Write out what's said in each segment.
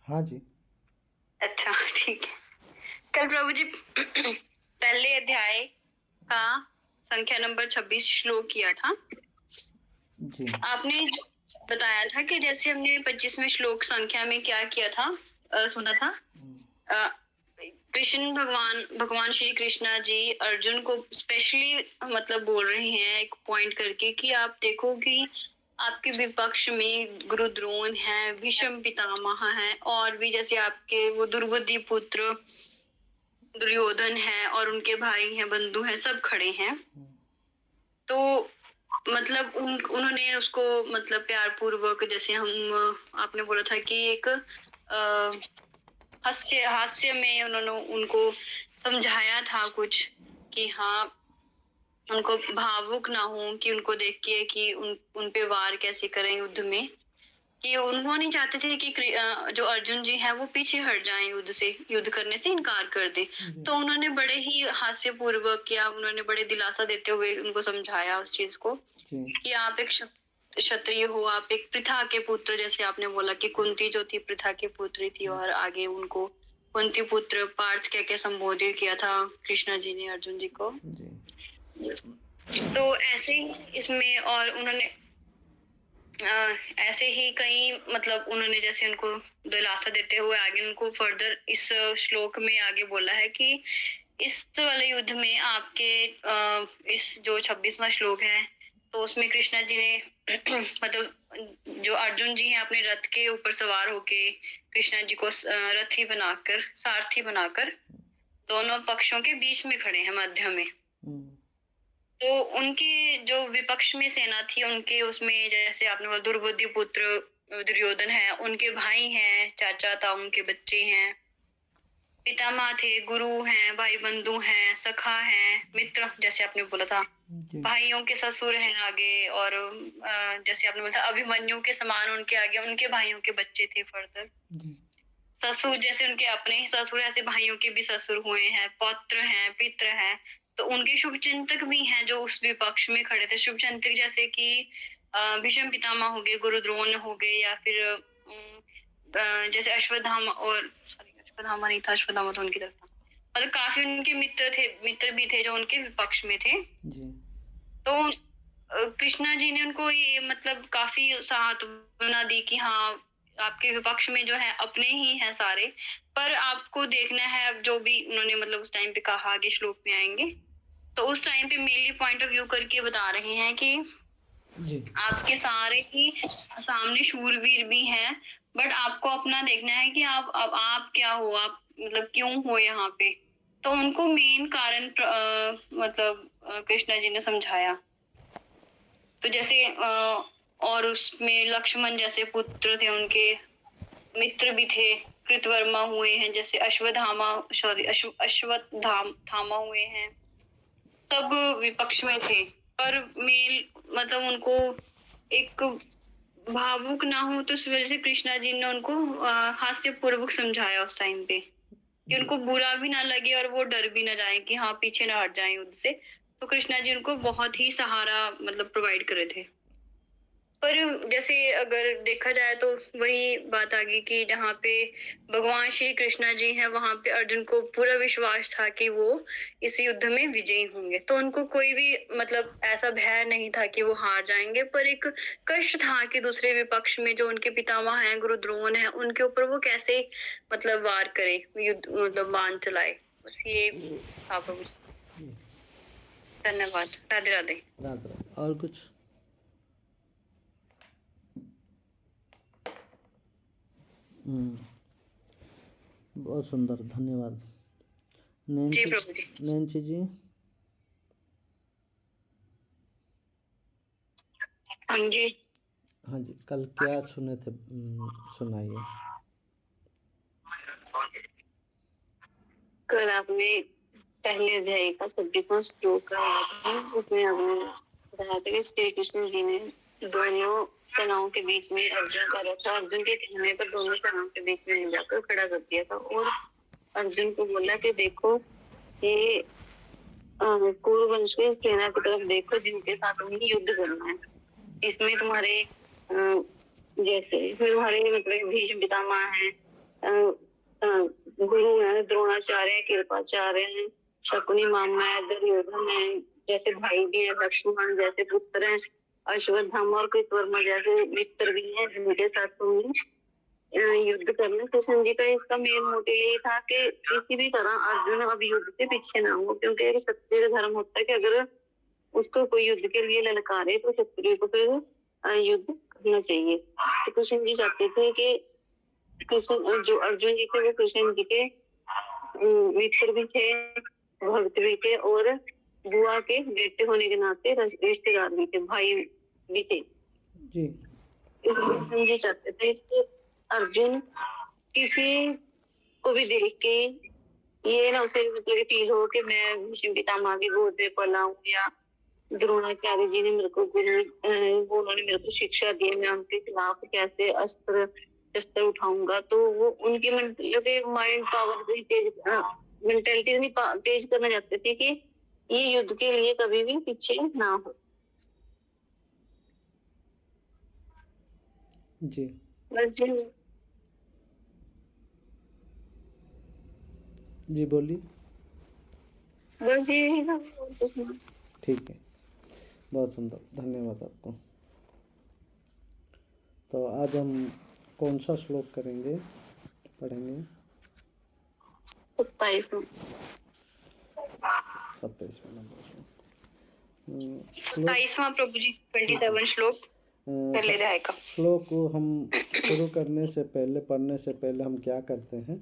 हाँ जी। अच्छा, ठीक है। कल प्रभु जी पहले अध्याय का संख्या नंबर 26 श्लोक किया था। जी। आपने बताया था कि जैसे हमने 25वें श्लोक संख्या में क्या किया था, सुना था। अ, कृष्ण भगवान श्री कृष्णा जी अर्जुन को स्पेशली मतलब बोल रहे हैं एक पॉइंट करके कि आप देखो कि आपके विपक्ष में गुरु द्रोण है, भीष्म पितामह है, और भी जैसे आपके वो दुर्बुद्धि पुत्र दुर्योधन है और उनके भाई हैं, बंधु हैं, सब खड़े हैं। तो मतलब उन्होंने उसको मतलब प्यार पूर्वक, जैसे आपने बोला था कि एक हास्य में उन्होंने उनको समझाया था कुछ कि हाँ उनको भावुक ना हो, कि उनको देख के कि उन पे वार कैसे करें युद्ध में, कि उनको नहीं चाहते थे कि जो अर्जुन जी हैं वो पीछे हट जाएं, युद्ध करने से इनकार कर दें। तो उन्होंने बड़े ही हास्य पूर्वक या उन्होंने बड़े दिलासा देते हुए उनको समझाया उस चीज को कि आप एक क्षत्रिय हो, आप एक पृथा के पुत्र, जैसे आपने बोला कि कुंती जो थी पृथा की पुत्री थी, और आगे उनको कुंती पुत्र पार्थ कह के संबोधित किया था कृष्णा जी ने अर्जुन जी को। तो ऐसे ही इसमें और उन्होंने ऐसे ही कई मतलब उन्होंने जैसे उनको दिलासा देते हुए आगे उनको फर्दर इस श्लोक में आगे बोला है कि इस वाले युद्ध में आपके इस जो 26वां श्लोक है, तो उसमें कृष्णा जी ने मतलब जो अर्जुन जी हैं अपने रथ के ऊपर सवार होके कृष्णा जी को रथी बनाकर, सारथी बनाकर दोनों पक्षों के बीच में खड़े हैं, मध्य में। तो उनकी जो विपक्ष में सेना थी उनके उसमें जैसे आपने बोला दुर्बुद्धि पुत्र दुर्योधन है, उनके भाई हैं, चाचा था, उनके बच्चे हैं, पितामह थे, गुरु हैं, भाई बंधु हैं, सखा हैं, मित्र जैसे आपने बोला था, भाइयों के ससुर हैं आगे, और जैसे आपने बोला था अभिमन्यु के समान उनके आगे उनके भाइयों के बच्चे थे फर्दर। ससुर जैसे उनके अपने ही ससुर, ऐसे भाइयों के भी ससुर हुए हैं, पौत्र हैं, पित्र हैं। तो उनके शुभ चिंतक भी हैं जो उस विपक्ष में खड़े थे। शुभ चिंतक जैसे कि भीष्म पितामह हो गए, गुरु द्रोण हो गए, या फिर जैसे अश्वत्थामा, और सॉरी अश्वत्थामा नहीं था, अश्वत्थामा तो उनकी तरफ था, मतलब काफी उनके मित्र भी थे जो उनके विपक्ष में थे जी। तो कृष्णा जी ने उनको ये मतलब काफी सांत्वना दी कि हाँ आपके विपक्ष में जो है अपने ही हैं सारे, पर आपको देखना है जो भी उन्होंने मतलब उस टाइम पे कहा, आगे श्लोक में आएंगे तो उस टाइम पे मेनली पॉइंट ऑफ व्यू करके बता रहे हैं कि जी। आपके सारे ही सामने शूरवीर भी हैं, बट आपको अपना देखना है कि आप क्या हो, आप मतलब क्यों हो यहाँ पे। तो उनको मेन कारण मतलब कृष्णा जी ने समझाया। तो जैसे और उसमें लक्ष्मण जैसे पुत्र थे, उनके मित्र भी थे, कृतवर्मा हुए हैं, जैसे अश्वत्थामा हुए हैं, सब विपक्ष में थे। पर मेल मतलब उनको एक भावुक ना हो, तो इस वजह से कृष्णा जी ने उनको हास्य पूर्वक समझाया उस टाइम पे कि उनको बुरा भी ना लगे और वो डर भी ना जाए कि हाँ पीछे ना हट जाए युद्ध से। तो कृष्णा जी उनको बहुत ही सहारा मतलब प्रोवाइड कर रहे थे। पर जैसे अगर देखा जाए तो वही बात आ गई कि जहाँ पे भगवान श्री कृष्णा जी हैं वहां पे अर्जुन को पूरा विश्वास था कि वो इस युद्ध में विजयी होंगे, तो उनको कोई भी मतलब ऐसा भय नहीं था कि वो हार जाएंगे, पर एक कष्ट था कि दूसरे विपक्ष में जो उनके पितामह हैं, गुरु द्रोण हैं, उनके ऊपर वो कैसे मतलब वार करे, युद्ध मतलब बाण चलाए। बस ये था प्रभु। धन्यवाद। राधे राधे। राधे राधे। और कुछ? बहुत सुंदर, धन्यवाद। नैन्सी जी। हाँ जी। हाँ जी, कल क्या सुने थे, सुनाइए। कल आपने पहले अध्याय का 26वां श्लोक उसमें आपने बताया था कि श्री कृष्ण जी ने दोनों सेनाओं के बीच में अर्जुन का रथ, अर्जुन के कहने पर दोनों सेनाओं के बीच में ले जाकर खड़ा कर दिया था और अर्जुन को बोला कि देखो ये कुरु वंश की सेना की तरफ देखो जिनके साथ हमें युद्ध करना है। इसमें तुम्हारे जैसे इसमें तुम्हारे मतलब भीष्म पितामह हैं, गुरु हैं, द्रोणाचार्य हैं, कृपाचार्य हैं, शकुनी मामा है, दुर्योधन है, जैसे भाई भी है, लक्ष्मण जैसे पुत्र हैं, अश्वत्थामा और कृतवर्मा जैसे मित्र भी हैं, जिनके साथ उन्हें युद्ध करना। कृष्ण जी का इसका मेन मोटिव यही था कि किसी भी तरह अर्जुन अब युद्ध से पीछे ना हो, क्योंकि एक क्षत्रिय धर्म होता है कि अगर उसको कोई युद्ध के लिए ललकारे तो क्षत्रिय को फिर युद्ध करना चाहिए। तो कृष्ण जी चाहते थे कि कृष्ण जो अर्जुन जी थे वो कृष्ण जी के मित्र भी थे, भक्त भी थे और बुआ के बेटे होने के नाते रिश्तेदार भी थे, भाई भी थे जी। इसलिए कृष्ण जी चाहते थे कि अर्जुन किसी को भी देख के ये ना उसे मतलब फील हो कि मैं भीष्म पितामह की गोद में पला हूँ, या द्रोणाचार्य जी ने मेरे को उन्होंने मेरे को शिक्षा दी, मैं उनके खिलाफ कैसे अस्त्र शस्त्र उठाऊंगा। तो वो उनकी माइंड पावर भी तेज, मेंटेलिटी नहीं तेज करना चाहते थे कि ये युद्ध के लिए कभी भी पीछे ना हो। जी जी बोलिए। बस यही था। ठीक है, बहुत सुंदर, धन्यवाद आपको। तो आज हम कौन सा श्लोक करेंगे, पढ़ेंगे? 27वां 27वां नंबर श्लोक। 27वां प्रभु जी, 27 श्लोक पहले अध्याय का। श्लोक को हम शुरू करने से पहले, पढ़ने से पहले हम क्या करते हैं?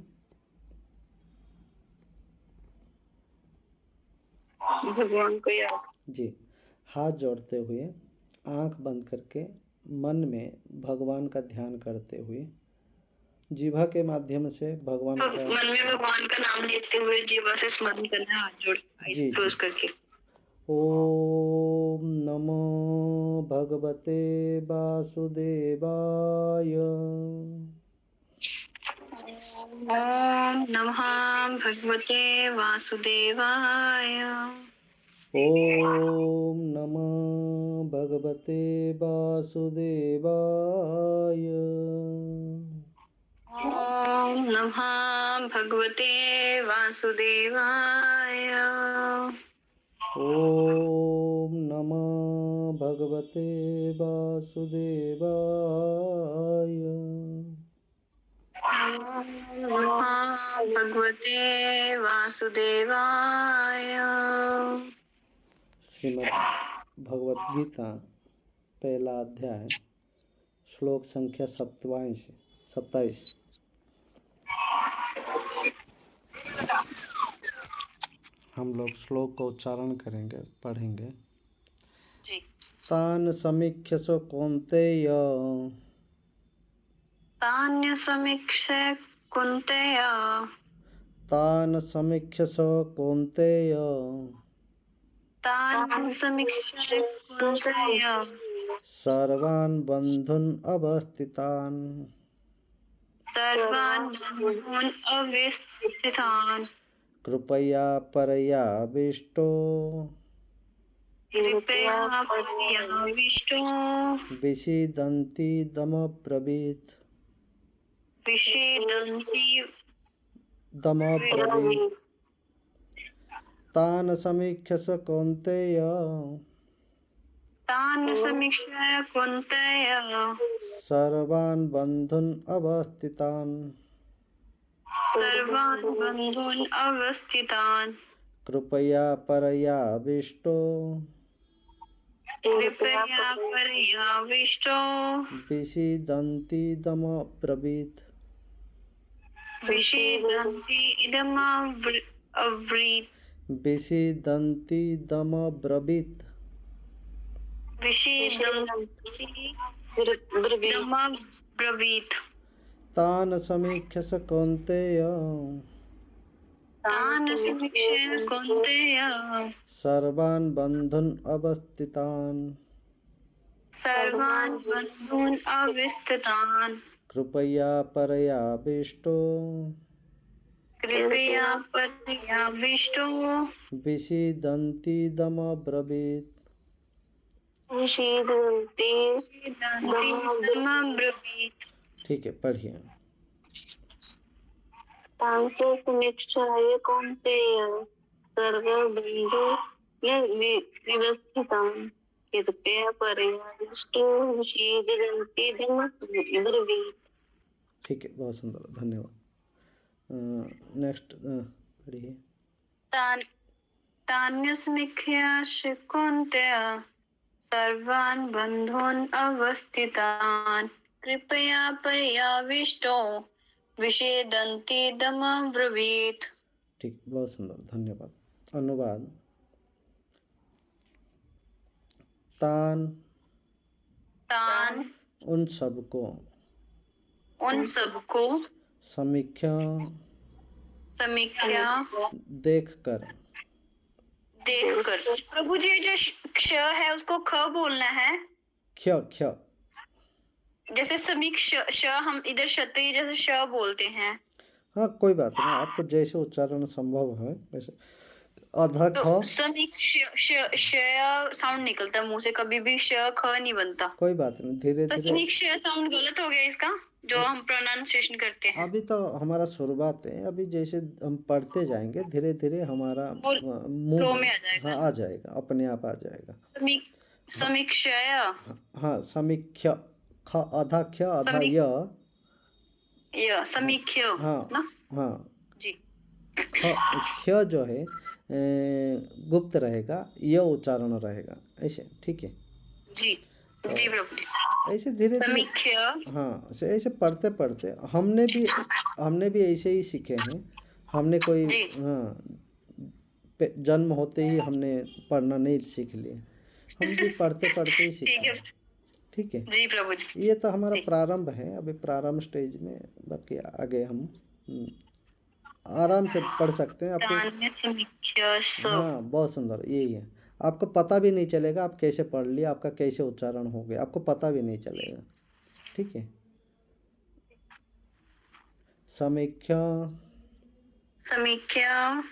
भगवान को याद। जी, हाथ जोड़ते हुए, आंख बंद करके, मन में भगवान का ध्यान करते हुए, जीभा के माध्यम से भगवान का मन में भगवान का नाम लेते हुए जीवा से स्मरण करना है, हाथ जोड़ जी क्लोज करके। ओम नमो भगवते वासुदेवाय। ओम नमः भगवते वासुदेवाय। ओम नमो भगवते वासुदेवाय। ओम नमः भगवते वासुदेवाय। ओम नमो भगवते वासुदेवाय। ओम नमः भगवते वासुदेवाय। श्रीमद् भगवत गीता पहला अध्याय, श्लोक संख्या 27। हम लोग श्लोक का उच्चारण करेंगे, पढ़ेंगे। जी। तान समीक्ष्य कौन्तेय। तान्य समीक्ष्य कुन्तेय। तान समीक्ष्य कौन्तेय। तान् समीक्ष्य कुन्तेय। सर्वान् बन्धून् अवस्थितान्। सर्वान् बन्धून् अवस्थितान्। कृपया पर्याविष्टो। कृपया पर्याविष्टो। विषीदन्ति दमब्रवीत्। विषीदन्ति दमब्रवीत्। तान् समीक्ष्य कौन्तेय। तान् समीक्ष्य कुन्तेय। सर्वान् बन्धून् अवस्थितान्। सर्वान् बन्धून् अवस्थितान्। कृपया पर्याविष्टो। कृपया पर्याविष्टो। विषीदन्ति दमब्रवीत्। विषीदन्ति इदमब्रीत्। विषीदन्ति दमब्रवीत्। विषीदन्ति इदमब्रवीत्। तान् समीक्ष्य कौन्तेय। तान् समीक्ष्य कौन्तेय। सर्वान् बन्धून् अवस्थितान्। सर्वान् बन्धून् अवस्थितान्। कृपया पर्याविष्टो। कृपया पर्याविष्टो। विषीदन्ति दमब्रवीत्। विषीदन्ति इदमब्रवीत्। ठीक है, पढ़िए। तांसो समीक्षाय कौन्तेय सर्वबन्धो व्यवस्थितान् कृपया पर्याविष्टो विषीदन्तीदम् ब्रवीत्। ठीक है, बहुत सुंदर, धन्यवाद। नेक्स्ट पढ़िए। तान्यस्मिख्याश्च कौन्तेय सर्वान् बन्धून् अवस्थितान् कृपया पर्याविष्टो विषेदन्तीदमब्रवीत्। ठीक, बहुत सुंदर, धन्यवाद। अनुवाद। तान उन सबको समीक्षा देखकर प्रभु जी, जो क्ष है उसको ख बोलना है। क्ष जैसे समीक्ष हम इधर क्षत्रिय जैसे श बोलते हैं। हाँ, कोई बात नहीं, आपको जैसे उच्चारण संभव है वैसे। आधा ख तो समीक्ष साउंड निकलता है मुंह से, कभी भी श ख नहीं बनता। कोई बात नहीं, धीरे तो धीरे। समीक्ष साउंड गलत हो गया इसका, जो हम प्रोनाउंसिएशन करते हैं। अभी तो हमारा शुरुआत है, अभी जैसे हम पढ़ते जाएंगे धीरे धीरे हमारा मुंह में आ जाएगा। हाँ, आ जाएगा, अपने आप आ जाएगा। समीक्षाया। हाँ, समीक्ष, ख आधा ख आधा य समीक्ष। हाँ ना? हाँ जी। ख जो है गुप्त रहेगा, य उच्चारण रहेगा, ऐसे, ठीक है जी जी प्रभु जी। ऐसे धीरे धीरे। हाँ, ऐसे पढ़ते पढ़ते हमने भी ऐसे ही सीखे हैं। हमने कोई जन्म होते ही हमने पढ़ना नहीं सीख लिया, हम भी पढ़ते पढ़ते ही सीखे। ठीक है जी प्रभु जी। ये तो हमारा प्रारंभ है, अभी प्रारंभ स्टेज में, बाकी आगे हम आराम से पढ़ सकते हैं। आपको हाँ, बहुत सुंदर, यही है। आपको पता भी नहीं चलेगा आप कैसे पढ़ लिया, आपका कैसे उच्चारण हो गया, आपको पता भी नहीं चलेगा। ठीक है। समीक्षा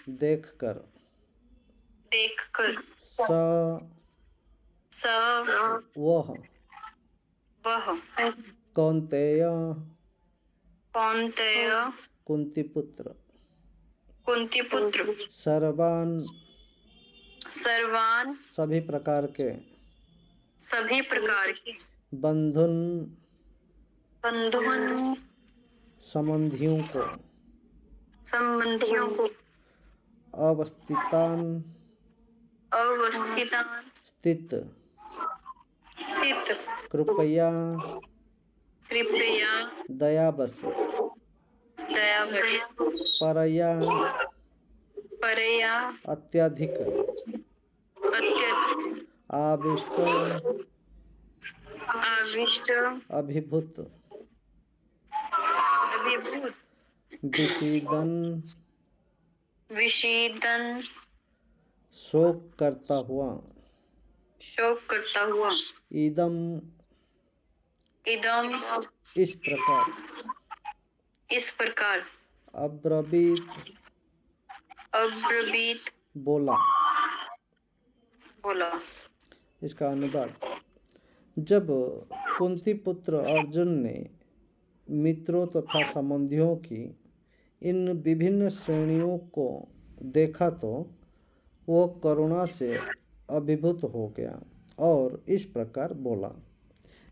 देखकर वह कौन्तेय कुंती पुत्र सर्वान सभी प्रकार के बंधुन संबंधियों को अवस्थितान स्थित कृपया दयावश परया अत्यधिक आविष्ट अभिभूत विषीदन शोक करता हुआ इदम इस प्रकार अब्रवीत बोला। इसका अनुवाद। जब कुंती पुत्र अर्जुन ने मित्रों तथा संबंधियों की इन विभिन्न श्रेणियों को देखा तो वो करुणा से अभिभूत हो गया और इस प्रकार बोला।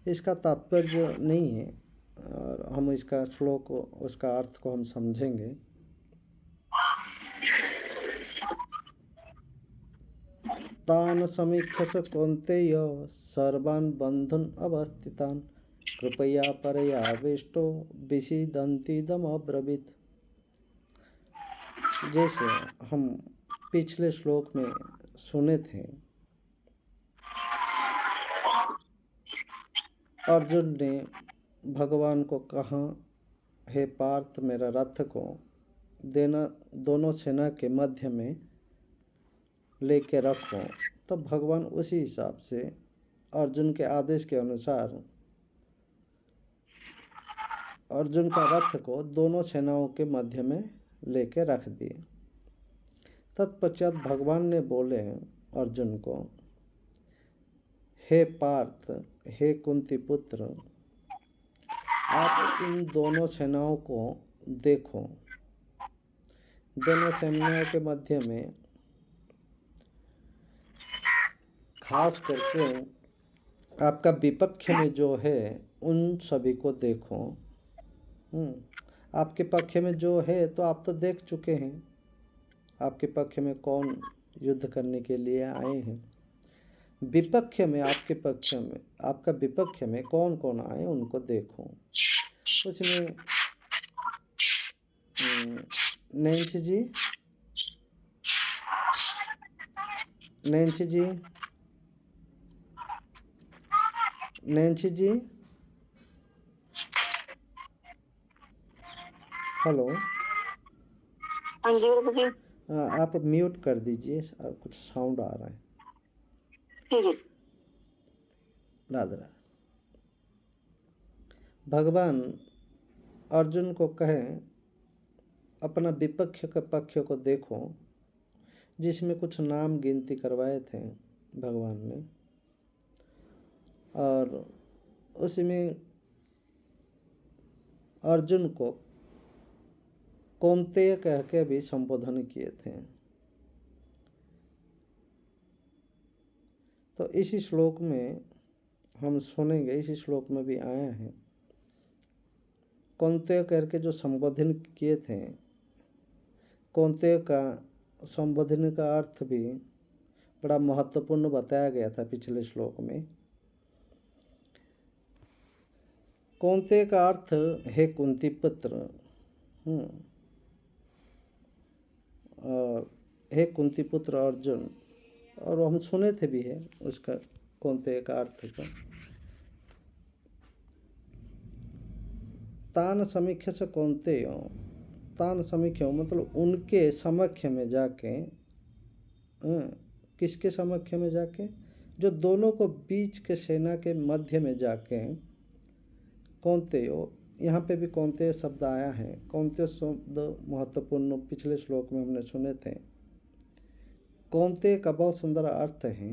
इसका तात्पर्य नहीं है, और हम इसका श्लोक, उसका अर्थ को हम समझेंगे। तान समीक्षस कौन्तेय सर्वान् बन्धुन् अवस्थितान् कृपया पर्याविष्टो विषीदन्तीदमब्रवीत्। जैसे हम पिछले श्लोक में सुने थे, अर्जुन ने भगवान को कहा, हे पार्थ, मेरा रथ को देना दोनों सेना के मध्य में लेके रखो। तो भगवान उसी हिसाब से अर्जुन के आदेश के अनुसार अर्जुन का रथ को दोनों सेनाओं के मध्य में लेके रख दिए। तत्पश्चात भगवान ने बोले अर्जुन को, हे पार्थ, हे कुंती पुत्र, आप इन दोनों सेनाओं को देखो। दोनों सेनाओं के मध्य में खास करके आपका विपक्ष में जो है उन सभी को देखो। आपके पक्ष में जो है तो आप तो देख चुके हैं, आपके पक्ष में कौन युद्ध करने के लिए आए हैं। विपक्ष में आपके पक्ष में, आपका विपक्ष में कौन कौन आए उनको देखो। उसमें नैन्सी जी, नैन्सी जी, नैन्सी जी, हेलो। हाँ जी प्रभु जी। आप म्यूट कर दीजिए, कुछ साउंड आ रहा है। ठीक है। राधे राधे। भगवान अर्जुन को कहें अपना विपक्ष के पक्ष को देखो, जिसमें कुछ नाम गिनती करवाए थे भगवान ने, और उसमें अर्जुन को कौन्तेय कह के भी संबोधन किए थे। तो इसी श्लोक में हम सुनेंगे, इसी श्लोक में भी आया है कौन्तेय करके जो संबोधन किए थे। कौन्तेय का संबोधन का अर्थ भी बड़ा महत्वपूर्ण बताया गया था पिछले श्लोक में। कौन्तेय का अर्थ है कुंती पुत्र, और हे कुंती पुत्र अर्जुन, और हम सुने थे भी है उसका कौन्तेय का अर्थ का। तान समीक्ष से कौन्तेय, तान समीक्ष मतलब उनके समक्ष में जाके, किसके समक्ष में जाके, जो दोनों को बीच के सेना के मध्य में जाके कौन्तेय, यहाँ पे भी कौन्तेय शब्द आया है। कौन्तेय शब्द महत्वपूर्ण पिछले श्लोक में हमने सुने थे। कौन्तेय का बहुत सुंदर अर्थ है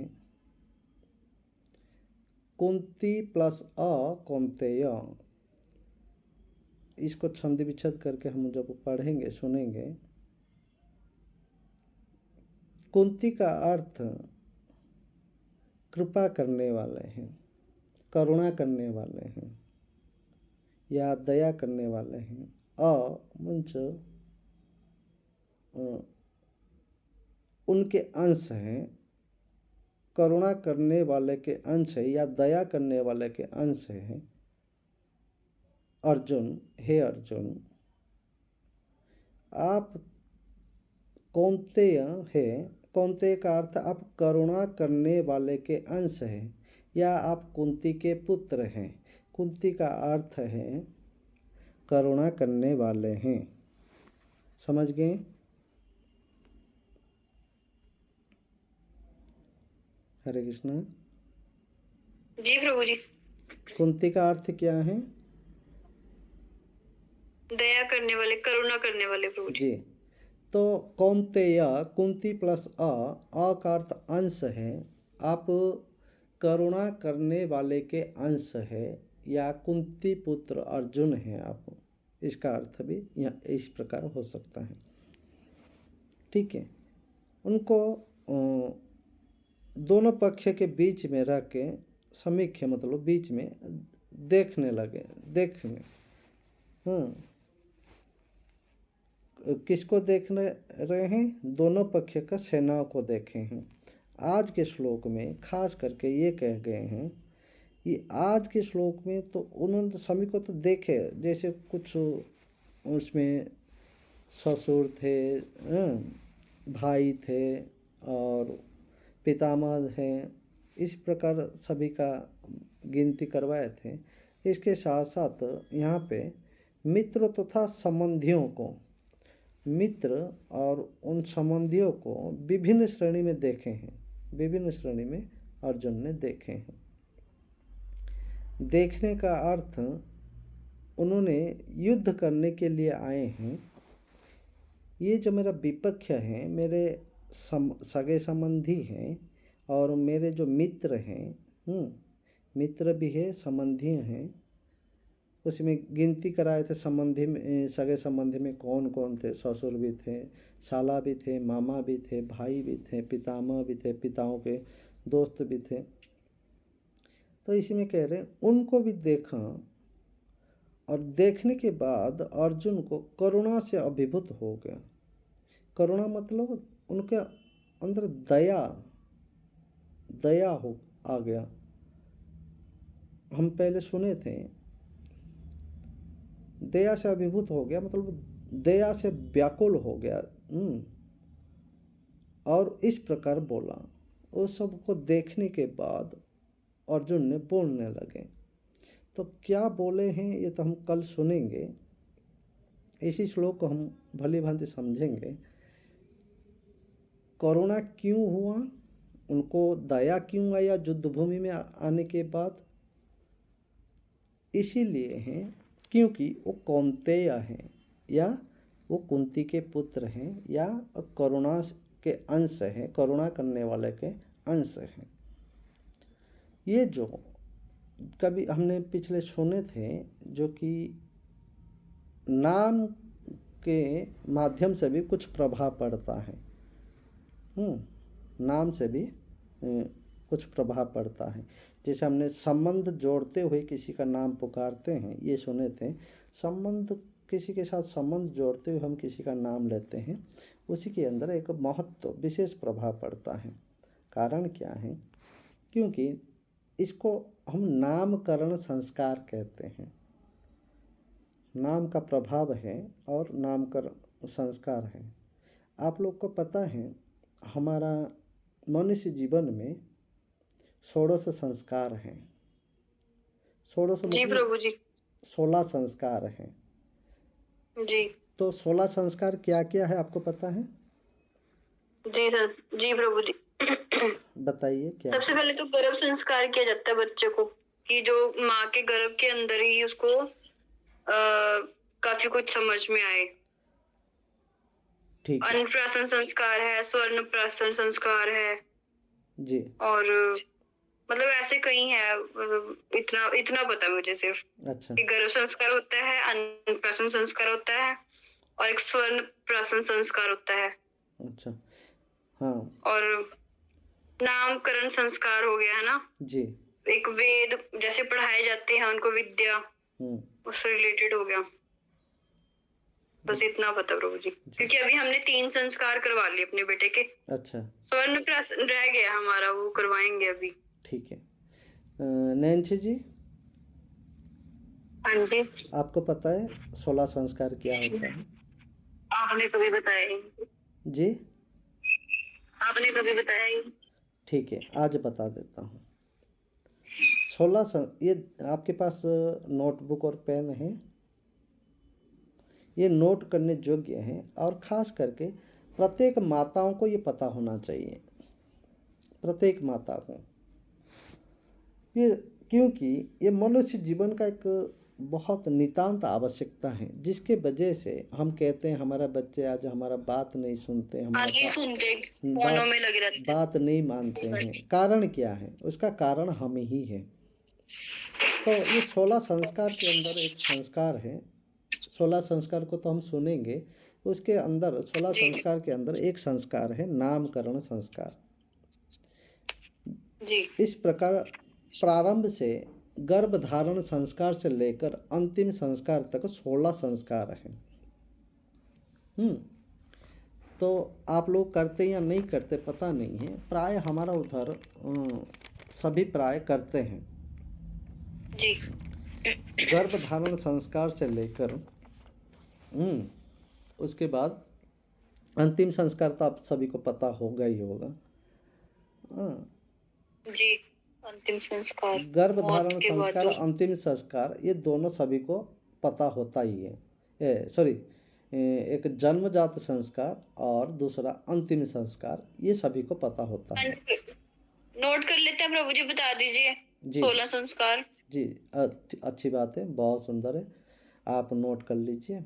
कुंती प्लस अ कौन्तेय। इसको छंद विच्छेद करके हम जब पढ़ेंगे सुनेंगे, कुंती का अर्थ कृपा करने वाले हैं, करुणा करने वाले हैं या दया करने वाले हैं। मंच उनके अंश हैं, करुणा करने वाले के अंश है या दया करने वाले के अंश है। अर्जुन, हे अर्जुन, आप कौन्तेय है, कौन्तेय का अर्थ आप करुणा करने वाले के अंश हैं या आप कुंती के पुत्र हैं। कुंती का अर्थ है करुणा करने वाले हैं। समझ गए? हरे कृष्णा। जी प्रभु जी। कुंती का अर्थ क्या है? दया करने वाले, करुणा करने वाले प्रभु जी। तो कौन्तेय, कुंती प्लस अ का अर्थ अंश है। आप करुणा करने वाले के अंश है या कुंती पुत्र अर्जुन है आप। इसका अर्थ भी यहाँ इस प्रकार हो सकता है। ठीक है। उनको दोनों पक्ष के बीच में रख के समीक्ष मतलब बीच में देखने लगे। देखने, किसको देख रहे हैं? दोनों पक्ष का सेनाओं को देखे हैं। आज के श्लोक में खास करके ये कह गए हैं कि आज के श्लोक में तो उन्होंने सभी को तो देखे, जैसे कुछ उसमें ससुर थे, भाई थे और पितामह थे, इस प्रकार सभी का गिनती करवाए थे। इसके साथ साथ यहाँ पे मित्र तथा संबंधियों को, मित्र और उन संबंधियों को विभिन्न श्रेणी में देखे हैं। विभिन्न श्रेणी में अर्जुन ने देखे हैं। देखने का अर्थ उन्होंने युद्ध करने के लिए आए हैं। ये जो मेरा विपक्ष है, मेरे सगे संबंधी हैं और मेरे जो मित्र हैं, मित्र भी है, संबंधी हैं, उसमें गिनती कराए थे संबंधी में, सगे संबंधी में कौन कौन थे। ससुर भी थे, साला भी थे, मामा भी थे, भाई भी थे, पितामह भी थे, पिताओं के दोस्त भी थे। तो इसी में कह रहे हैं उनको भी देखा, और देखने के बाद अर्जुन को करुणा से अभिभूत हो गया। करुणा मतलब उनके अंदर दया दया हो आ गया। हम पहले सुने थे दया से अभिभूत हो गया, मतलब दया से व्याकुल हो गया। और इस प्रकार बोला। उस सबको देखने के बाद अर्जुन ने बोलने लगे। तो क्या बोले हैं ये तो हम कल सुनेंगे। इसी श्लोक को हम भली भांति समझेंगे। करुणा क्यों हुआ, उनको दया क्यों आया युद्ध भूमि में आने के बाद, इसीलिए हैं क्योंकि वो कौन्तेय हैं, या वो कुंती के पुत्र हैं, या करुणा के अंश हैं, करुणा करने वाले के अंश हैं। ये जो कभी हमने पिछले सुने थे, जो कि नाम के माध्यम से भी कुछ प्रभाव पड़ता है। नाम से भी कुछ प्रभाव पड़ता है। जैसे हमने संबंध जोड़ते हुए किसी का नाम पुकारते हैं, ये सुने थे। संबंध, किसी के साथ संबंध जोड़ते हुए हम किसी का नाम लेते हैं, उसी के अंदर एक महत्व विशेष प्रभाव पड़ता है। कारण क्या है? क्योंकि इसको हम नामकरण संस्कार कहते हैं। नाम का प्रभाव है और नामकरण संस्कार है। आप लोग को पता है हमारा मनुष्य जीवन में 16 संस्कार हैं। 16 जी मतलब प्रभु जी। 16 संस्कार हैं जी। तो 16 संस्कार क्या क्या है आपको पता है? जी सर, जी प्रभु जी। बताइए क्या। सबसे पहले तो गर्भ संस्कार किया जाता है बच्चे को, कि जो माँ के गर्भ के अंदर ही उसको काफी कुछ समझ में आए। ठीक है अन्नप्राशन संस्कार है, स्वर्ण प्राशन संस्कार है जी। और मतलब ऐसे कई है। इतना पता है मुझे सिर्फ। अच्छा कि गर्भ संस्कार होता है, अन्नप्राशन संस्कार होता है और एक स्वर्ण प्राशन संस्कार होता है। अच्छा हाँ और नामकरण संस्कार हो गया है ना जी। एक वेद जैसे पढ़ाए जाते हैं उनको, विद्या उससे रिलेटेड हो गया। बस इतना पता प्रभु जी, क्योंकि अभी हमने 3 संस्कार करवा लिए अपने बेटे के। अच्छा स्वर्ण प्राशन रह गया हमारा, वो करवाएंगे अभी। ठीक है। नैन्सी जी, हाँ जी। आपको पता है 16 संस्कार क्या होता है? आपने कभी बताया ही? जी आपने कभी बताया ही? ठीक है, आज बता देता हूँ। 16 ये आपके पास नोटबुक और पेन है? ये नोट करने योग्य हैं, और ख़ास करके प्रत्येक माताओं को ये पता होना चाहिए, प्रत्येक माता को। ये क्योंकि ये मनुष्य जीवन का एक बहुत नितांत आवश्यकता है, जिसके वजह से हम कहते हैं हमारा बच्चे आज हमारा बात नहीं सुनते, नहीं सुनते, फोनों में लगे रहते, बात नहीं मानते हैं। कारण क्या है? उसका कारण हम ही है। तो ये 16 संस्कार के अंदर एक संस्कार है। 16 संस्कार को तो हम सुनेंगे। उसके अंदर 16 संस्कार के अंदर एक संस्कार है नामकरण संस्कार। जी। इस प्रकार प्रारंभ से गर्भधारण संस्कार से लेकर अंतिम संस्कार तक 16 संस्कार हैं। तो आप लोग करते या नहीं करते पता नहीं है, प्राय हमारा उधर सभी प्राय करते हैं। जी। गर्भधारण संस्कार से लेकर उसके बाद अंतिम संस्कार तो आप सभी को पता होगा ही होगा। जी, अंतिम संस्कार, गर्भधारण संस्कार, अंतिम संस्कार, ये दोनों सभी को पता होता ही है। सॉरी, एक जन्मजात संस्कार और दूसरा अंतिम संस्कार, ये सभी को पता होता है। नोट कर लेते हैं प्रभु जी, बता दीजिए। जी 16 संस्कार। जी, अच्छी बात है, बहुत सुंदर है। आप नोट कर लीजिए,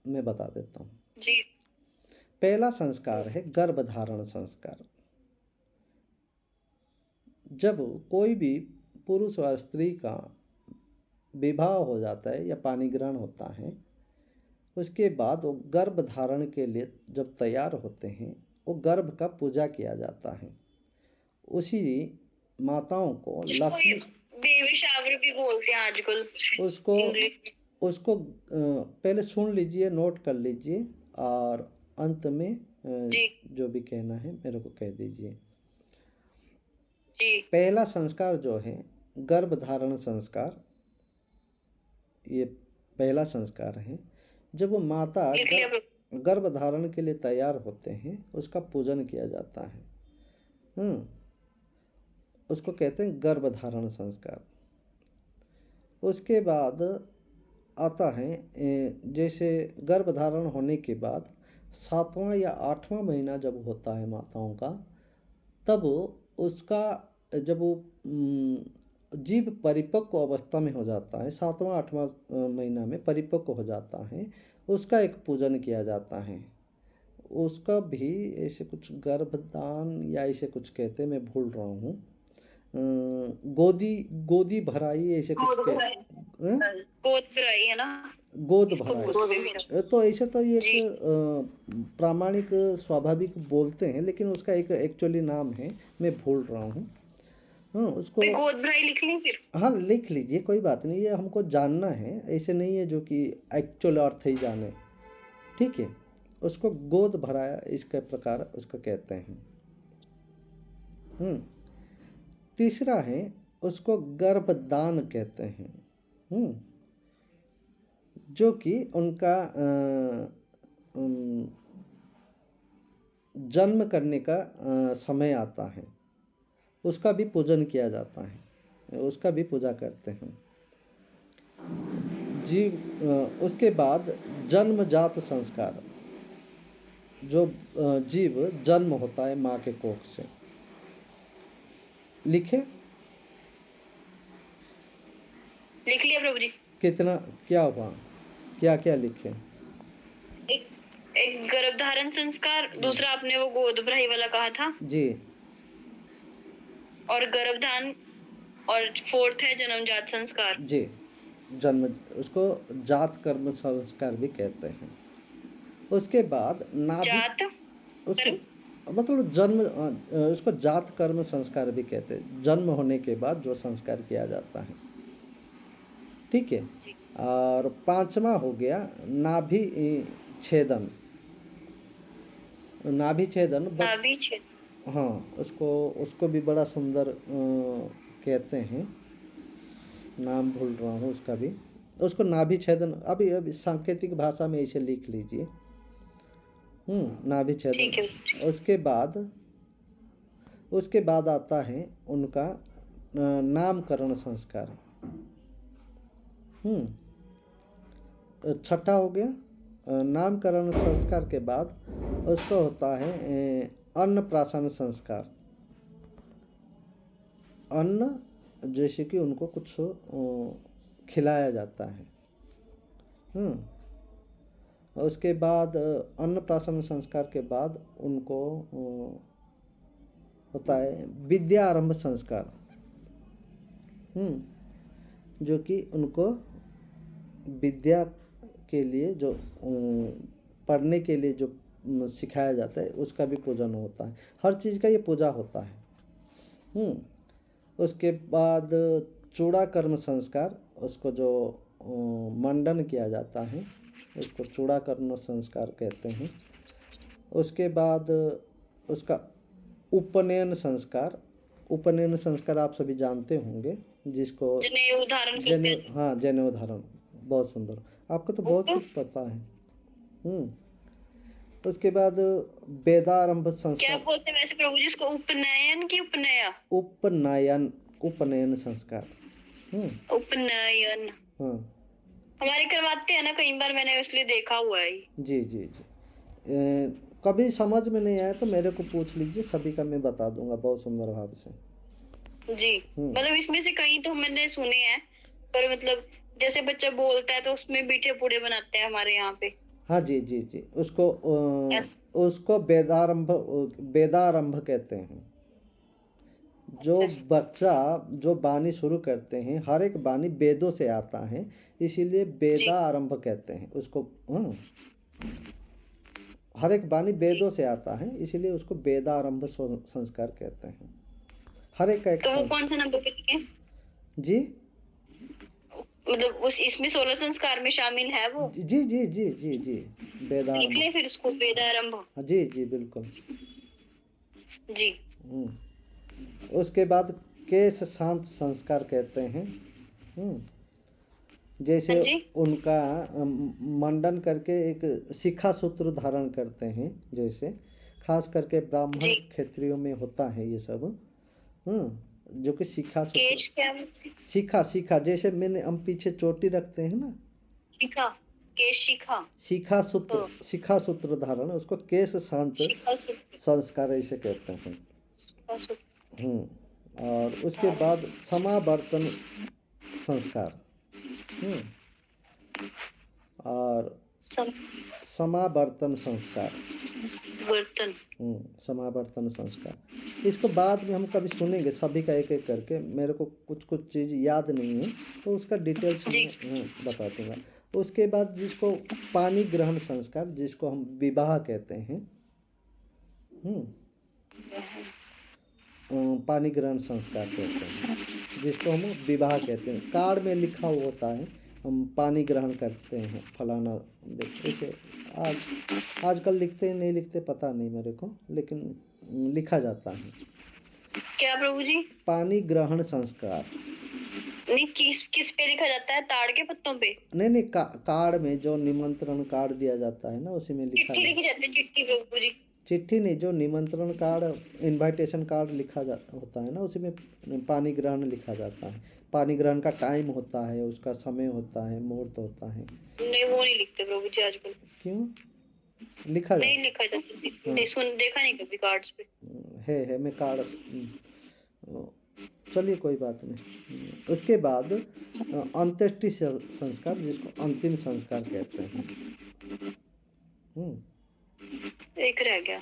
मैं बता देता हूँ जी। पहला संस्कार है गर्भधारण संस्कार। जब कोई भी पुरुष और स्त्री का विवाह हो जाता है या पानी ग्रहण होता है, उसके बाद वो गर्भ धारण के लिए जब तैयार होते हैं, वो गर्भ का पूजा किया जाता है। उसी माताओं को इसको लक्ष्मी बेबी शावर भी बोलते हैं आजकल उसको इंग्लिश। उसको पहले सुन लीजिए, नोट कर लीजिए, और अंत में जी जो भी कहना है मेरे को कह दीजिए। जी पहला संस्कार जो है गर्भ धारण संस्कार, ये पहला संस्कार है। जब वो माता लिख लिया गर्भ धारण के लिए तैयार होते हैं, उसका पूजन किया जाता है। उसको कहते हैं गर्भ धारण संस्कार। उसके बाद आता है जैसे गर्भ धारण होने के बाद 7वां या 8वां महीना जब होता है माताओं का, तब उसका जब वो जीव परिपक्व अवस्था में हो जाता है, 7वां 8वां महीना में परिपक्व हो जाता है, उसका एक पूजन किया जाता है। उसका भी ऐसे कुछ गर्भदान या ऐसे कुछ कहते हैं, मैं भूल रहा हूँ। गोदी गोदी भराई ऐसे कुछ गोद भराई है ना, गोद इसको भराई। तो ऐसे तो ये जी एक प्रामाणिक स्वाभाविक बोलते हैं, लेकिन उसका एक एक्चुअली नाम है, मैं भूल रहा हूँ। उसको मैं गोद भराई लिख लूं फिर। हाँ, लिख लीजिए, कोई बात नहीं, ये हमको जानना है, ऐसे नहीं है जो कि एक्चुअल अर्थ ही जाने। ठीक है, उसको गोद भराया इसके प्रकार उसको कहते हैं। तीसरा है उसको गर्भदान कहते हैं, जो कि उनका जन्म करने का समय आता है, उसका भी पूजन किया जाता है, उसका भी पूजा करते हैं। उसके बाद जन्मजात संस्कार, जो जीव जन्म होता है माँ के कोख से। लिखे? लिख लिया प्रभु जी। कितना क्या हुआ, क्या क्या लिखे? एक गर्भधारण संस्कार, दूसरा आपने वो गोद भराई वाला कहा था जी, और गर्भधान, और फोर्थ है जन्मजात संस्कार। जी, जन्म, उसको जात कर्म संस्कार भी कहते हैं। उसके बाद जात उसको मतलब जन्म, उसको जात कर्म संस्कार भी कहते हैं, जन्म होने के बाद जो संस्कार किया जाता है। ठीक है। और 5वां हो गया नाभि छेदन। नाभि छेदन हाँ, उसको भी बड़ा सुंदर कहते हैं, नाम भूल रहा हूँ उसका भी। उसको नाभि छेदन अभी सांकेतिक भाषा में इसे लिख लीजिए। नाभि छेदन। उसके बाद आता है उनका नामकरण संस्कार। छठा हो गया नामकरण संस्कार के बाद उसको होता है अन्नप्राशन संस्कार। अन्न जैसे कि उनको कुछ खिलाया जाता है। उसके बाद अन्नप्राशन संस्कार के बाद उनको होता है विद्या आरंभ संस्कार, जो कि उनको विद्या के लिए जो पढ़ने के लिए जो सिखाया जाता है, उसका भी पूजन होता है। हर चीज़ का ये पूजा होता है। उसके बाद चूड़ा कर्म संस्कार, उसको जो मंडन किया जाता है, उसको चूड़ा कर्म संस्कार कहते हैं। उसके बाद उसका उपनयन संस्कार। उपनयन संस्कार आप सभी जानते होंगे, जिसको जनेऊ धारण करते हैं। हाँ, जनेऊ धारण। बहुत सुंदर, आपको तो बहुत कुछ पता है। उसके बाद वेदारंभ संस्कार। क्या बोलते हैं वैसे प्रभु जी इसको, उपनयन की उपनया? उपनयन संस्कार। उपनयन। हाँ, हमारे करवाते हैं ना कई बार, मैंने इसलिए देखा हुआ है। जी जी जी। कभी समझ में नहीं आया तो मेरे को पूछ लीजिए, सभी का मैं बता दूंगा बहुत सुंदर भाव से। जी, मतलब इसमें से कई तो मैंने सुने हैं, पर मतलब जैसे बच्चा बोलता है तो उसमें मीठे पूड़े बनाते हैं हमारे यहाँ पे। हाँ जी जी जी, उसको वेदारंभ कहते हैं। जो बच्चा जो वाणी शुरू करते हैं, हर एक वाणी वेदों से आता है, इसीलिए जी वेदारंभ कहते हैं उसको। हर एक वाणी जी वेदों से आता है, इसीलिए उसको वेदारंभ संस्कार कहते हैं। हर एक का एक तो वो कौन सा नंबर पे लिखे? जी मतलब उस इसमें 16 संस्कार में शामिल है वो? जी जी जी जी जी लिख वेदारंभ। ले फिर उसको, वेदारंभ। जी जी बिल्कुल। जी उसके बाद केश शांत संस्कार कहते हैं। जैसे हाँ जी उनका मंडन करके एक शिखा सूत्र धारण करते हैं, जैसे खास करके ब्राह्मण जी क्षेत्रियों में होता है ये सब। जो कि शिखा सूत्र, केश क्या बोलते हैं? शिखा शिखा जैसे मैंने हम पीछे चोटी रखते हैं ना, शिखा, केश शिखा। शिखा सूत्र, हाँ, शिखा सूत्र धारण, उसको केश शांत शिखा सूत्र, संस्कार ऐसे कहते हैं। शिखा सूत्र। और उसके बाद समावर्तन संस्कार। और सम समावर्तन संस्कार। बर्तन। समावर्तन संस्कार, इसको बाद में हम कभी सुनेंगे सभी का एक एक करके, मेरे को कुछ कुछ चीज़ याद नहीं है तो उसका डिटेल्स जी में बता दूंगा। उसके बाद जिसको पानी ग्रहण संस्कार, जिसको हम विवाह कहते हैं, पानी ग्रहण संस्कार कहते हैं, जिसको हम विवाह कहते हैं। कार्ड में लिखा हुआ होता है हम पानी ग्रहण करते हैं फलाना व्यक्ति, ऐसे आज आजकल लिखते हैं नहीं लिखते पता नहीं मेरे को, लेकिन लिखा जाता है क्या प्रभु जी? पानी ग्रहण संस्कार। नहीं, किस किस पे लिखा जाता है? ताड़ के पत्तों पे? नहीं नहीं कार्ड में जो निमंत्रण कार्ड दिया जाता है ना, उसी में लिखा चिट्ठी जाता लिखी जाती है, चिट्ठी प्रभु जी। है। चिट्ठी नहीं, जो निमंत्रण कार्ड इनविटेशन कार्ड लिखा जाता होता है ना, उसी में पानी ग्रहण लिखा जाता है। पानी ग्रहण का टाइम होता है, उसका समय होता है, मुहूर्त होता है। नहीं, वो नहीं लिखते प्रभु जी आजकल। क्यों लिखा नहीं जाता लिखा जाता, हाँ, सुन देखा नहीं कभी कार्ड्स पे। है मैं कार्ड, चलिए कोई बात नहीं। उसके बाद अंत्येष्टि संस्कार, जिसको अंतिम संस्कार कहते हैं। एक रह गया।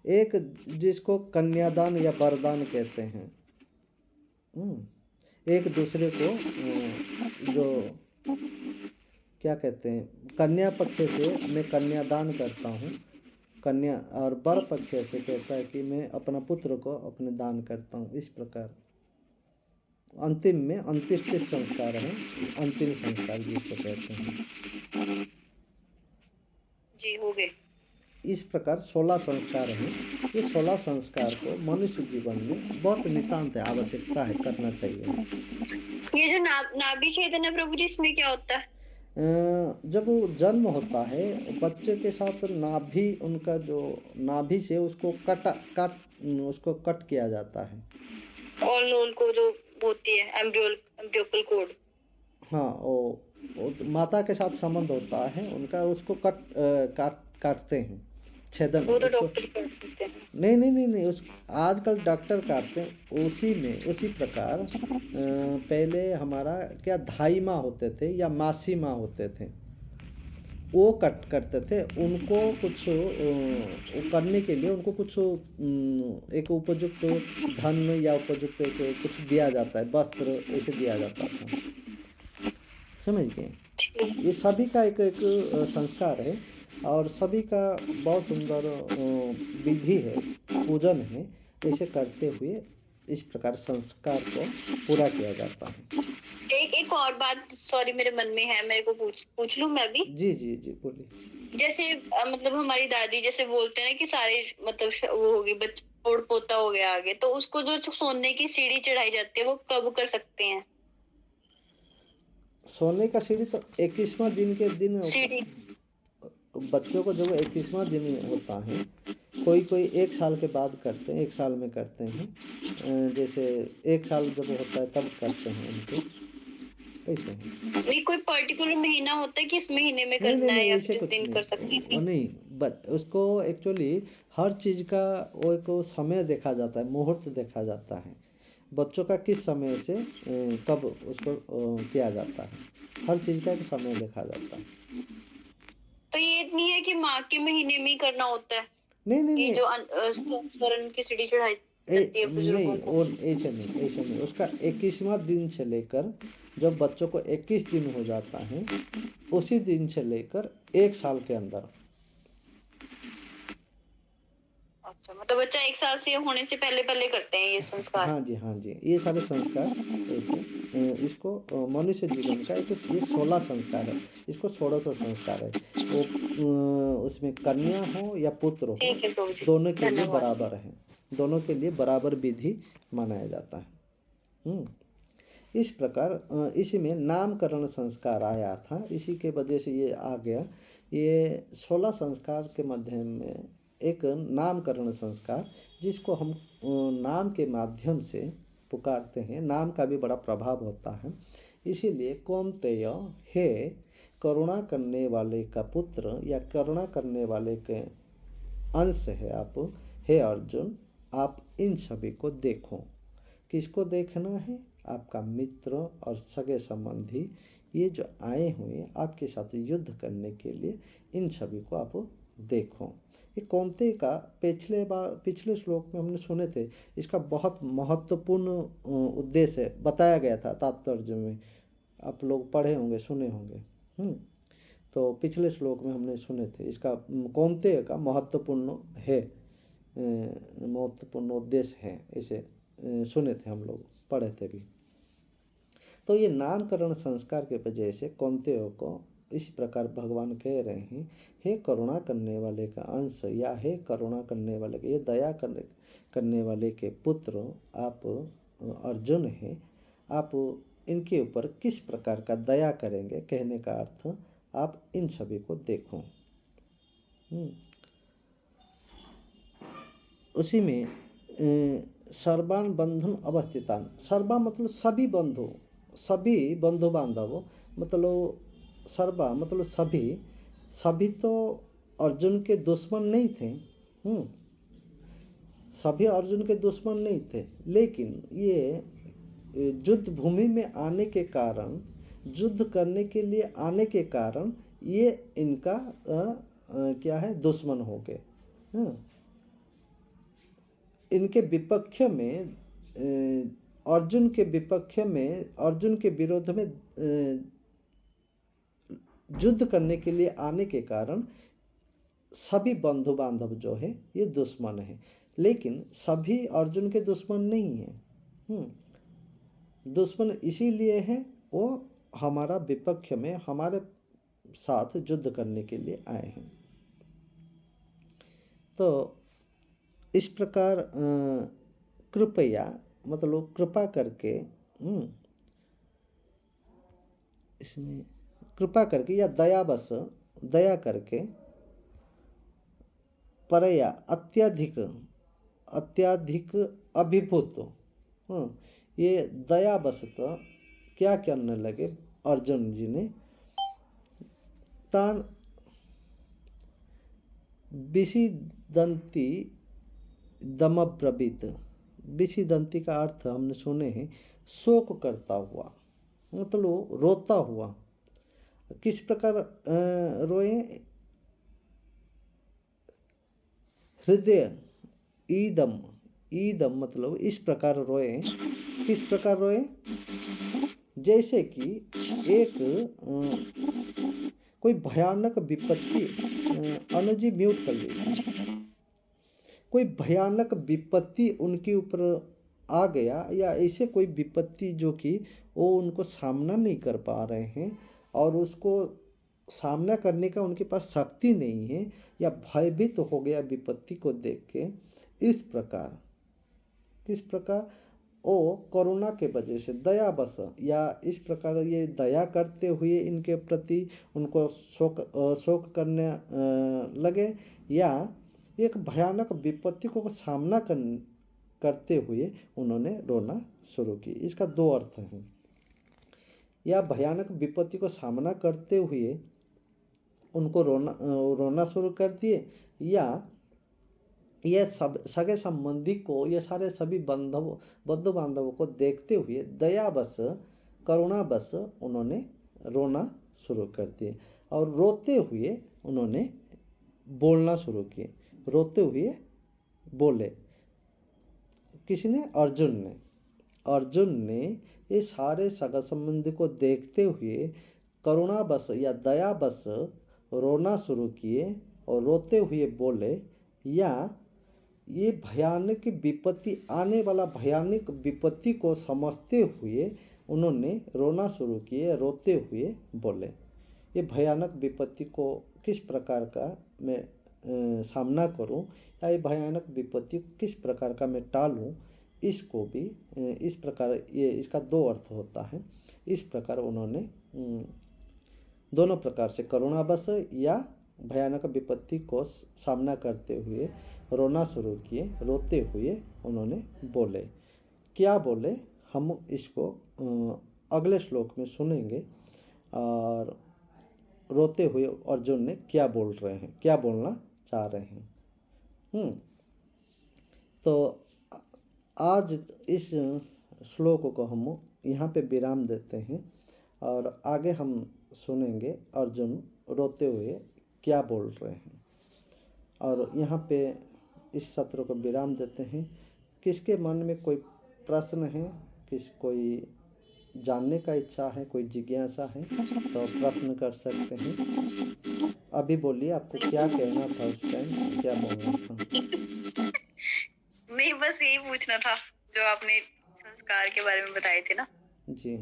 एक जिसको कन्यादान या वरदान कहते हैं। एक दूसरे को जो क्या कहते हैं, कन्या पक्ष से मैं कन्यादान करता हूँ, कन्या, और वर पक्ष से कहता है कि मैं अपना पुत्र को अपने दान करता हूँ, इस प्रकार। अंतिम में अंत्येष्टि संस्कार है, अंतिम संस्कार जिसको कहते हैं। जी हो गए। इस प्रकार 16 संस्कार हैं। ये 16 संस्कार को मनुष्य जीवन में बहुत नितांत आवश्यकता है, करना चाहिए। ये जो नाभि छेदन है प्रभु जी, इसमें क्या होता है? जब वो जन्म होता है बच्चे के साथ, नाभि उनका जो नाभि से उसको उसको कट किया जाता है। ऑल नोल को जो होती है, एम्ब्रियोकल कोड। हाँ, वो माता के साथ संबंध होता है उनका, उसको काटते हैं, छेदन वो तो उसको। डॉक्टर कर देते हैं। नहीं नहीं नहीं नहीं, उस आजकल डॉक्टर काटते हैं उसी में, उसी प्रकार। पहले हमारा क्या धाई माँ होते थे या मासी माँ होते थे, वो कट करते थे उनको, कुछ वो करने के लिए उनको कुछ एक उपयुक्त धन या उपयुक्त एक कुछ दिया जाता है, वस्त्र ऐसे दिया जाता था, समझ गए। ये सभी का एक एक संस्कार है, और सभी का बहुत सुंदर विधि है, पूजन है। ऐसे करते हुए इस प्रकार संस्कार को पूरा किया जाता है। एक और बात, सॉरी, मेरे मन में है, मेरे को पूछ लूं मैं भी? जी जी जी बोलिए। जैसे मतलब हमारी दादी जैसे बोलते हैं ना कि सारे मतलब वो होगी, पोड़ पोता हो गया आगे, तो उसको जो सोने की सीढ़ी चढ़ाई जाती है वो कब कर सकते हैं? सोने का सीढ़ी तो 21वां दिन के दिन सीढ़ी। बच्चों को जब 21वां दिन होता है, कोई कोई 1 साल के बाद करते हैं, 1 साल में करते हैं। जैसे 1 साल जब होता है तब करते हैं उनको, ऐसे है। नहीं, कोई पर्टिकुलर महीना होता है कि इस महीने में नहीं नहीं करना है नहीं, या ऐसे फिर इस कुछ दिन नहीं, कर सकती वो थी? नहीं, उसको एक्चुअली हर चीज़ का वो एक समय देखा जाता है, मुहूर्त देखा जाता है, बच्चों का किस समय से कब उसको किया जाता है, हर चीज़ का एक समय देखा जाता है। तो ये नहीं है कि माँ के महीने में ही करना होता है नहीं नहीं कि नहीं, जो स्वर्ण की सीढ़ी चढ़ाई? करती है बुजुर्गों नहीं, को। वो ऐसे नहीं, उसका 21वां दिन से लेकर, जब बच्चों को 21 दिन हो जाता है, उसी दिन से लेकर 1 साल के अंदर। अच्छा, मतलब बच्चा 1 साल से होने से पहले-पहले करते हैं ये संस्कार। हाँ जी, हाँ जी, ये सारे संस्कार ऐसे इसको मनुष्य जीवन का एक ये 16 संस्कार है, इसको षोडश संस्कार है। वो उसमें कन्या हो या पुत्र हो, ठीक है प्रभु जी, दोनों के लिए धन्यवाद। बराबर है, दोनों के लिए बराबर विधि मनाया जाता है। हुँ। इस प्रकार इसी में नामकरण संस्कार आया था, इसी के वजह से ये आ गया। ये 16 संस्कार के माध्यम में एक नामकरण संस्कार, जिसको हम नाम के माध्यम से पुकारते हैं, नाम का भी बड़ा प्रभाव होता है। इसीलिए कौन्तेय, हे करुणा करने वाले का पुत्र या करुणा करने वाले के अंश है आप, हे अर्जुन, आप इन सभी को देखो। किसको देखना है? आपका मित्र और सगे संबंधी, ये जो आए हुए आपके साथ युद्ध करने के लिए, इन सभी को आप देखो। ये कौन्ते का पिछले श्लोक में हमने सुने थे, इसका बहुत महत्वपूर्ण उद्देश्य बताया गया था तात्पर्य में, आप लोग पढ़े होंगे, सुने होंगे। तो पिछले श्लोक में हमने सुने थे, इसका कौन्तेय का महत्वपूर्ण है, महत्वपूर्ण उद्देश्य है, इसे सुने थे हम लोग, पढ़े थे भी। तो ये नामकरण संस्कार के वजह से कौन्तेय को इस प्रकार भगवान कह रहे हैं, हे करुणा करने वाले का अंश, या हे करुणा करने वाले के, ये दया करने वाले के पुत्र आप अर्जुन हैं, आप इनके ऊपर किस प्रकार का दया करेंगे, कहने का अर्थ आप इन सभी को देखो। उसी में सर्वान बंधुन अवस्थितान, सर्वा मतलब सभी बंधु, सभी बंधु बांधव, मतलब सर्वा मतलब सभी, सभी तो अर्जुन के दुश्मन नहीं थे। सभी अर्जुन के दुश्मन नहीं थे, लेकिन ये युद्ध भूमि में आने के कारण, युद्ध करने के लिए आने के कारण, ये इनका क्या है, दुश्मन हो गए। इनके विपक्ष में, अर्जुन के विपक्ष में, अर्जुन के विरोध में युद्ध करने के लिए आने के कारण सभी बंधु बांधव जो है ये दुश्मन है, लेकिन सभी अर्जुन के दुश्मन नहीं है। दुश्मन इसीलिए है, वो हमारा विपक्ष में हमारे साथ युद्ध करने के लिए आए हैं। तो इस प्रकार कृपया मतलब कृपा करके, इसमें कृपा करके या दयावश, दया करके, परया अत्यधिक, अत्यधिक अभिभूत, ये दयावशतः क्या करने लगे अर्जुन जी ने, तान विषिदंती दमब्रवीत, विषिदंती का अर्थ हमने सुने हैं, शोक करता हुआ, मतलब रोता हुआ। किस प्रकार रोए? हृदय ईदम, ईदम मतलब इस प्रकार रोए। किस प्रकार रोए? जैसे कि एक कोई भयानक विपत्ति, अनुजी म्यूट कर लीजिए, कोई भयानक विपत्ति उनके ऊपर आ गया, या ऐसे कोई विपत्ति जो कि वो उनको सामना नहीं कर पा रहे हैं, और उसको सामना करने का उनके पास शक्ति नहीं है, या भयभीत हो गया विपत्ति को देख के, इस प्रकार, किस प्रकार, ओ करुणा के वजह से, दया बस, या इस प्रकार ये दया करते हुए इनके प्रति उनको शोक करने लगे, या एक भयानक विपत्ति को सामना करते हुए उन्होंने रोना शुरू की। इसका दो अर्थ हैं, या भयानक विपत्ति को सामना करते हुए उनको रोना शुरू कर दिए, या ये सब सगे संबंधी को, ये सारे सभी बंधु बांधवों को देखते हुए दयावश, करुणावश उन्होंने रोना शुरू कर दिए, और रोते हुए उन्होंने बोलना शुरू किए, रोते हुए बोले। किसने? अर्जुन ने ये सारे सगा संबंधी को देखते हुए करुणावश या दयावश रोना शुरू किए और रोते हुए बोले, या ये भयानक विपत्ति, आने वाला भयानक विपत्ति को समझते हुए उन्होंने रोना शुरू किए, रोते हुए बोले। ये भयानक विपत्ति को किस प्रकार का मैं सामना करूं, या ये भयानक विपत्ति को किस प्रकार का मैं टालूं, इसको भी इस प्रकार, ये इसका दो अर्थ होता है। इस प्रकार उन्होंने दोनों प्रकार से करुणावश या भयानक विपत्ति को सामना करते हुए रोना शुरू किए, रोते हुए उन्होंने बोले। क्या बोले, हम इसको अगले श्लोक में सुनेंगे, और रोते हुए अर्जुन ने क्या बोल रहे हैं, क्या बोलना चाह रहे हैं। तो आज इस श्लोक को हम यहाँ पे विराम देते हैं, और आगे हम सुनेंगे अर्जुन रोते हुए क्या बोल रहे हैं। और यहाँ पे इस सत्र को विराम देते हैं। किसके मन में कोई प्रश्न है, कोई जानने का इच्छा है, कोई जिज्ञासा है, तो प्रश्न कर सकते हैं। अभी बोलिए, आपको क्या कहना था उस टाइम, क्या बोलना था? नहीं, बस यही पूछना था जो आपने संस्कार के बारे में बताए थे ना जी।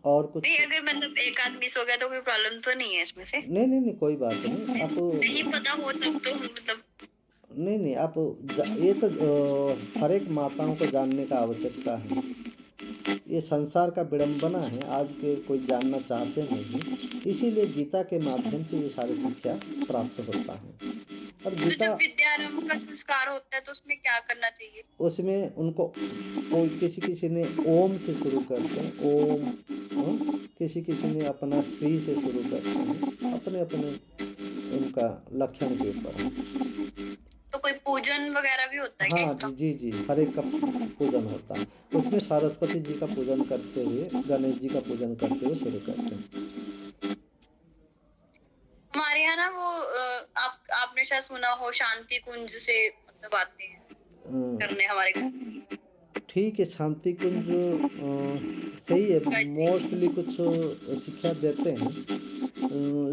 और कुछ नहीं, अगर मतलब एक आध मिस हो गया तो कोई प्रॉब्लम तो नहीं है इसमें से? नहीं, कोई बात नहीं। आप नहीं पता हो तब तो मतलब नहीं, आप ये तो हर एक माताओं को जानने का आवश्यकता है। ये संसार का विडंबना है, आज के कोई जानना चाहते नहीं, इसीलिए गीता के माध्यम से ये सारी शिक्षा प्राप्त होता है। और तो गीता, जब विद्यारंभ का संस्कार होता है तो उसमें क्या करना चाहिए? उसमें उनको कोई किसी ने ओम से शुरू करते हैं, ओम, किसी ने अपना श्री से शुरू करते हैं, अपने अपने उनका लक्षण के ऊपर है। तो कोई पूजन वगैरह भी होता है क्या इसका? हाँ जी, हर एक का पूजन होता है। उसमें सरस्वती जी का पूजन करते हुए, गणेश जी का पूजन करते हुए शुरू करते हैं। हमारे यहाँ ना वो आपने शायद सुना हो, शांति कुंज से मतलब आते हैं करने हमारे घर। ठीक है, शांति कुंज सही है, मोस्टली कुछ शिक्षा देते हैं।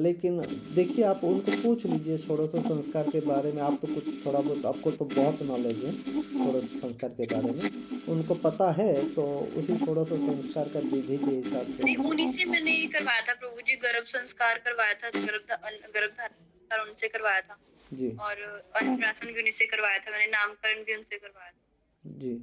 लेकिन देखिए, आप उनको पूछ लीजिए षोडश संस्कार के बारे में। आप तो कुछ थोड़ा बहुत, आपको तो बहुत नॉलेज है षोडश संस्कार के बारे में, उनको पता है, तो उसी षोडश संस्कार का विधि के हिसाब से। नहीं, उन्हीं से मैंने ये करवाया था प्रभु जी, गर्भ संस्कार करवाया था, गर्भधारण संस्कार उनसे करवाया था जी, और अन्नप्राशन भी उन्हीं से करवाया था मैंने, नामकरण भी उनसे करवाया था जी।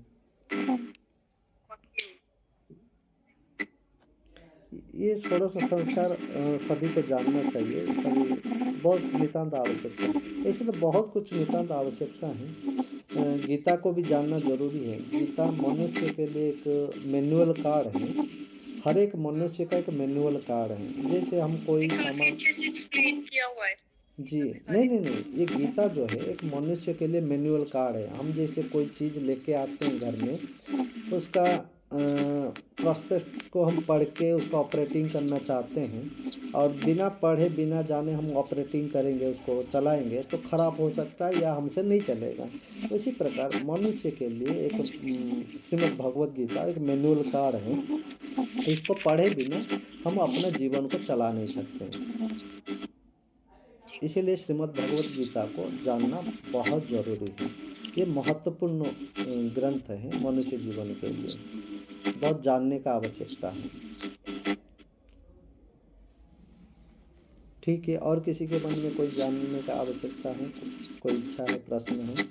ये षोडश संस्कार सभी को जानना चाहिए, सभी बहुत नितांत आवश्यकता है। ऐसे तो बहुत कुछ नितांत आवश्यकता है। गीता को भी जानना जरूरी है। गीता मनुष्य के लिए एक मैनुअल कार्ड है, हर एक मनुष्य का एक मैनुअल कार्ड है। जैसे हम कोई सामान, अच्छे से एक्सप्लेन किया हुआ है जी, नहीं, ये गीता जो है एक मनुष्य के लिए मैनुअल कार्ड है। हम जैसे कोई चीज़ लेके आते हैं घर में, उसका प्रोस्पेक्ट को हम पढ़ के उसका ऑपरेटिंग करना चाहते हैं, और बिना पढ़े बिना जाने हम ऑपरेटिंग करेंगे, उसको चलाएंगे, तो ख़राब हो सकता है या हमसे नहीं चलेगा। इसी प्रकार मनुष्य के लिए एक श्रीमद् भगवद गीता एक मैनुअल कार्ड है। इसको पढ़े बिना हम अपने जीवन को चला नहीं सकते। इसीलिए श्रीमद् भगवद गीता को जानना बहुत जरूरी है। ये महत्वपूर्ण ग्रंथ है मनुष्य जीवन के लिए, बहुत जानने का आवश्यकता है। ठीक है, और किसी के मन में कोई जानने का आवश्यकता है, कोई इच्छा है, प्रश्न है?